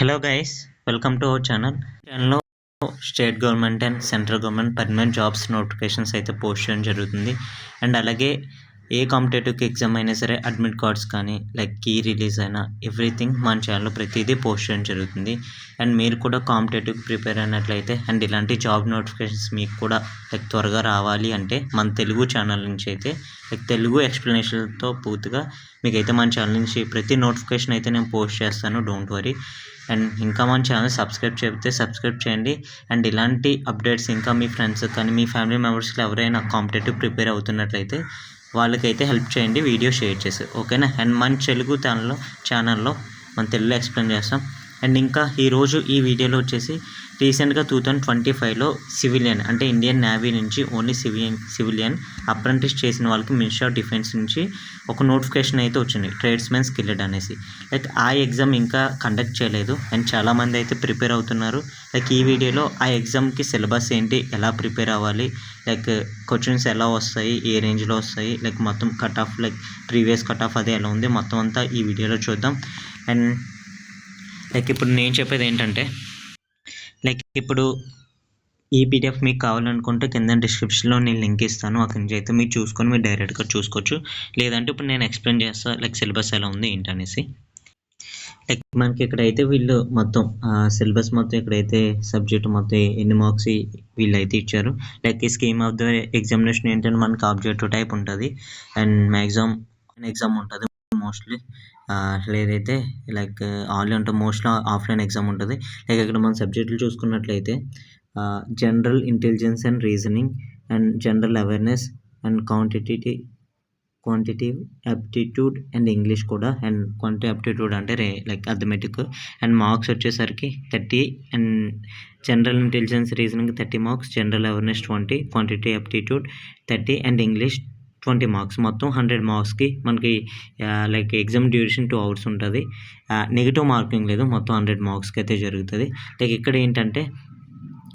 Hello guys, welcome to our ఛానల్లో state government and central government permanent jobs notifications అయితే post చేయడం జరుగుతుంది. And అలాగే ఏ కాంపిటేటివ్ ఎగ్జామ్ అయినా సరే అడ్మిట్ కార్డ్స్ కానీ లైక్ కీ రిలీజ్ అయినా ఎవ్రీథింగ్ మన ఛానల్లో ప్రతిదీ పోస్ట్ చేయడం జరుగుతుంది. అండ్ మీరు కూడా కాంపిటేటివ్ ప్రిపేర్ అయినట్లయితే అండ్ ఇలాంటి జాబ్ నోటిఫికేషన్స్ మీకు కూడా లైక్ త్వరగా రావాలి అంటే మన తెలుగు ఛానల్ నుంచి అయితే లైక్ తెలుగు ఎక్స్ప్లెనేషన్తో పూర్తిగా మీకైతే మన ఛానల్ నుంచి ప్రతి నోటిఫికేషన్ అయితే నేను పోస్ట్ చేస్తాను, డోంట్ వరీ. అండ్ ఇంకా మన ఛానల్ సబ్స్క్రైబ్ చేయండి. అండ్ ఇలాంటి అప్డేట్స్ ఇంకా మీ ఫ్రెండ్స్ కానీ మీ ఫ్యామిలీ మెంబర్స్లో ఎవరైనా కాంపిటేటివ్ ప్రిపేర్ అవుతున్నట్లయితే వాళ్ళకైతే హెల్ప్ చేయండి, వీడియో షేర్ చేసి, ఓకేనా. అండ్ మన తెలుగు ఛానల్లో మన తెలుగులో ఎక్స్ప్లెయిన్ చేస్తాం. అండ్ ఇంకా ఈరోజు ఈ వీడియోలో వచ్చేసి రీసెంట్గా 2025లో సివిలియన్ అంటే ఇండియన్ నేవీ నుంచి ఓన్లీ సివిలియన్ అప్రెంటిస్ చేసిన వాళ్ళకి మినిస్ట్రీ ఆఫ్ డిఫెన్స్ నుంచి ఒక నోటిఫికేషన్ అయితే వచ్చింది, ట్రేడ్స్మెన్ స్కిల్డ్ అనేసి. లైక్ ఆ ఎగ్జామ్ ఇంకా కండక్ట్ చేయలేదు అండ్ చాలామంది అయితే ప్రిపేర్ అవుతున్నారు. లైక్ ఈ వీడియోలో ఆ ఎగ్జామ్కి సిలబస్ ఏంటి, ఎలా ప్రిపేర్ అవ్వాలి, లైక్ క్వశ్చన్స్ ఎలా వస్తాయి, ఏ రేంజ్లో వస్తాయి, లైక్ మొత్తం cut off like previous cut off అది ఎలా ఉంది మొత్తం అంతా ఈ వీడియోలో చూద్దాం. అండ్ లైక్ ఇప్పుడు నేను చెప్పేది ఏంటంటే లైక్ ఇప్పుడు ఈ పీడిఎఫ్ మీకు కావాలనుకుంటే కింద డిస్క్రిప్షన్లో నేను లింక్ ఇస్తాను, అక్కడి నుంచి అయితే మీరు చూసుకొని మీరు డైరెక్ట్గా చూసుకోవచ్చు. లేదంటే ఇప్పుడు నేను ఎక్స్ప్లెయిన్ చేస్తాను లైక్ సిలబస్ ఎలా ఉంది ఏంటనేసి. లైక్ మనకి ఇక్కడైతే వీళ్ళు మొత్తం సిలబస్ మొత్తం ఇక్కడైతే సబ్జెక్ట్ మొత్తం ఎన్ని మార్క్స్ వీళ్ళు అయితే ఇచ్చారు. లైక్ ఈ స్కీమ్ ఆఫ్ ద ఎగ్జామినేషన్ ఏంటంటే మనకి ఆబ్జెక్టివ్ టైప్ ఉంటుంది అండ్ మ్యాక్సిమం ఎగ్జామ్ ఉంటుంది మోస్ట్లీ. లేదైతే లైక్ ఆన్లైన్ ఉంటుంది, మోస్ట్లీ ఆఫ్లైన్ ఎగ్జామ్ ఉంటుంది. లైక్ ఇక్కడ మన సబ్జెక్టులు చూసుకున్నట్లయితే general intelligence and reasoning and general awareness and quantitative aptitude and English కూడా. అండ్ క్వాంటిటివ్ యాప్టిట్యూడ్ అంటే లైక్ అథమెటిక్. అండ్ మార్క్స్ వచ్చేసరికి 30 and general intelligence reasoning 30 marks, general awareness 20, quantitative aptitude 30 and English 20 marks. మొత్తం 100 మార్క్స్కి మనకి like exam duration 2 hours ఉంటుంది. Negative marking లేదు, మొత్తం 100 మార్క్స్కి అయితే జరుగుతుంది. లైక్ ఇక్కడ ఏంటంటే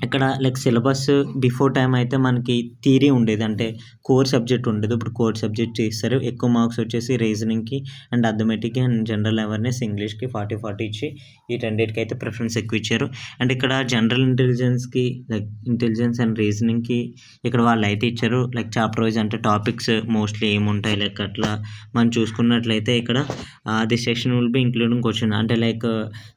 ఇక్కడ లైక్ సిలబస్ బిఫోర్ టైం అయితే మనకి థియరీ ఉండేది, అంటే కోర్ సబ్జెక్ట్ ఉండేది. ఇప్పుడు కోర్ సబ్జెక్ట్ చేస్తారు. ఎక్కువ మార్క్స్ వచ్చేసి రీజనింగ్కి అండ్ అథమెటిక్కి అండ్ జనరల్ అవేర్నెస్ ఇంగ్లీష్కి 40 ఇచ్చి ఈ రెండింటికి అయితే ప్రిఫరెన్స్ ఎక్కువ ఇచ్చారు. అండ్ ఇక్కడ జనరల్ ఇంటెలిజెన్స్కి లైక్ ఇంటెలిజెన్స్ అండ్ రీజనింగ్కి ఇక్కడ వాళ్ళు అయితే ఇచ్చారు లైక్ చాప్టర్ వైజ్, అంటే టాపిక్స్ మోస్ట్లీ ఏముంటాయి లైక్ అట్లా మనం చూసుకున్నట్లయితే ఇక్కడ the section will be including question అంటే like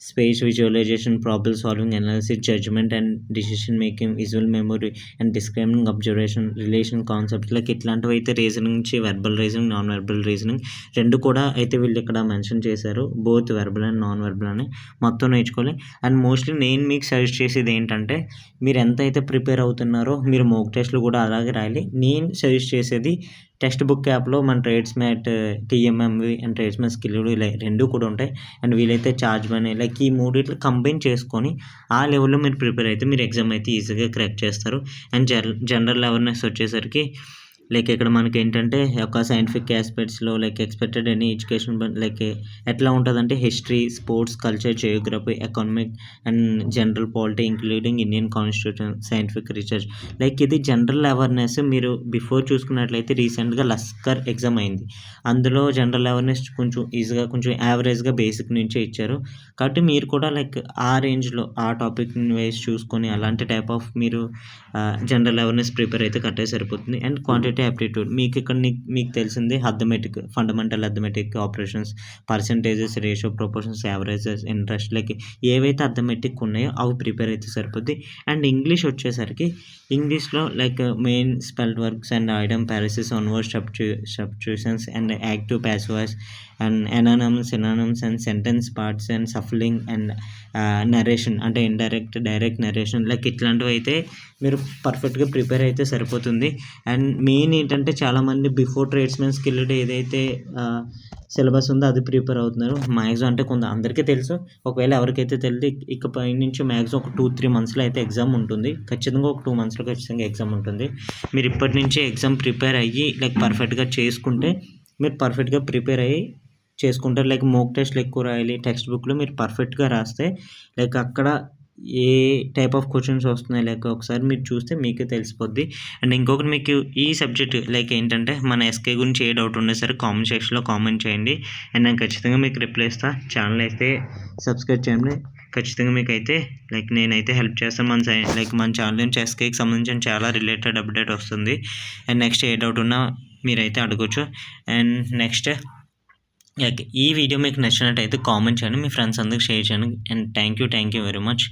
space visualisation, problem solving, analysis, judgement and decision making, visual memory and describing, observation, relation concepts like ఇట్లాంటివి అయితే రీజనింగ్ నుంచి verbal reasoning, non verbal reasoning రెండు కూడా అయితే వీళ్ళు ఇక్కడ మెన్షన్ చేశారు. Both verbal and non verbal అని మొత్తం నేర్చుకోవాలి. అండ్ మోస్ట్లీ నేను మీకు సజెస్ట్ చేసేది ఏంటంటే మీరు ఎంత అయితే ప్రిపేర్ అవుతున్నారో మీరు మోక్ టెస్ట్లు కూడా అలాగే రాయాలి. నేను సజెస్ట్ చేసేది టెక్స్ట్ బుక్ యాప్లో మన trades mat, TMMV and trades mat skill ఇలా రెండు కూడా ఉంటాయి. అండ్ వీలైతే చార్జ్ మనీ లైక్ ఈ మూడిట్లు కంబైన్ చేసుకొని ఆ లెవెల్లో మీరు ప్రిపేర్ అయితే మీరు ఎగ్జామ్ అయితే ఈజీగా క్రాక్ చేస్తారు. అండ్ జనరల్ అవేర్నెస్ వచ్చేసరికి లైక్ ఇక్కడ మనకి ఏంటంటే ఒక సైంటిఫిక్ ఆస్పెక్ట్స్లో like expected any education like ఎట్లా ఉంటుందంటే history, sports, culture, geography, economic and general polity including Indian constitution, scientific research. Like ఇది జనరల్ అవేర్నెస్. మీరు బిఫోర్ చూసుకున్నట్లయితే రీసెంట్గా లస్కర్ ఎగ్జామ్ అయింది, అందులో జనరల్ అవేర్నెస్ కొంచెం ఈజీగా కొంచెం యావరేజ్గా బేసిక్ నుంచే ఇచ్చారు. కాబట్టి మీరు కూడా లైక్ ఆ రేంజ్లో ఆ టాపిక్ని వేసి చూసుకొని అలాంటి టైప్ ఆఫ్ మీరు జనరల్ అవేర్నెస్ ప్రిపేర్ అయితే కట్టే సరిపోతుంది. అండ్ క్వాంటిటీ యాప్టిట్యూడ్ మీకు ఇక్కడ మీకు తెలిసింది arithmetic, fundamental arithmetic, operations, percentages, ratio, proportions, averages, interest like ఏవైతే అథమెటిక్ ఉన్నాయో అవి ప్రిపేర్ అయితే సరిపోద్ది. అండ్ ఇంగ్లీష్ వచ్చేసరికి ఇంగ్లీష్లో like main spelled words and idiom phrases, one word substitutions and active passive voice and antonyms, synonyms and sentence parts and shuffling and narration అంటే indirect, direct narration like ఇట్లాంటివి అయితే మీరు పర్ఫెక్ట్గా ప్రిపేర్ అయితే సరిపోతుంది. అండ్ మెయిన్ ఏంటంటే చాలామంది బిఫోర్ ట్రేడ్స్మెన్ స్కిల్డ్ ఏదైతే సిలబస్ ఉందో అది ప్రిపేర్ అవుతున్నారు మ్యాక్సిమం. అంటే అందరికీ తెలుసు, ఒకవేళ ఎవరికైతే తెలియదు ఇకపై నుంచి మ్యాక్సిమం ఒక 2-3 monthsలో అయితే ఎగ్జామ్ ఉంటుంది. ఖచ్చితంగా ఒక 2 monthsలో ఖచ్చితంగా ఎగ్జామ్ ఉంటుంది. మీరు ఇప్పటి నుంచే ఎగ్జామ్ ప్రిపేర్ అయ్యి లైక్ పర్ఫెక్ట్గా చేసుకుంటే మీరు పర్ఫెక్ట్గా ప్రిపేర్ అయ్యి చేసుకుంటారు. లైక్ మోక్ టెస్ట్లు ఎక్కువ రాయాలి. టెక్స్ట్ బుక్లో మీరు పర్ఫెక్ట్గా రాస్తే లైక్ అక్కడ ఏ టైప్ ఆఫ్ క్వశ్చన్స్ వస్తున్నాయి లైక్ ఒకసారి మీరు చూస్తే మీకే తెలిసిపోద్ది. అండ్ ఇంకొకటి మీకు ఈ సబ్జెక్ట్ లైక్ ఏంటంటే మన ఎస్కే గురించి ఏ డౌట్ ఉన్నా సరే కామెంట్ సెక్షన్లో కామెంట్ చేయండి అండ్ నేను ఖచ్చితంగా మీకు రిప్లై ఇస్తాను. ఛానల్ అయితే సబ్స్క్రైబ్ చేయండి. ఖచ్చితంగా మీకైతే లైక్ నేనైతే హెల్ప్ చేస్తాను. మన ఛానల్ నుంచి ఎస్కేకి సంబంధించిన చాలా రిలేటెడ్ అప్డేట్ వస్తుంది. అండ్ నెక్స్ట్ ఏ డౌట్ ఉన్నా మీరైతే అడగొచ్చు. అండ్ నెక్స్ట్ లైక్ ఈ వీడియో మీకు నచ్చినట్టయితే కామెంట్ చేయండి, మీ ఫ్రెండ్స్ అందరికి షేర్ చేయండి. And thank you very much.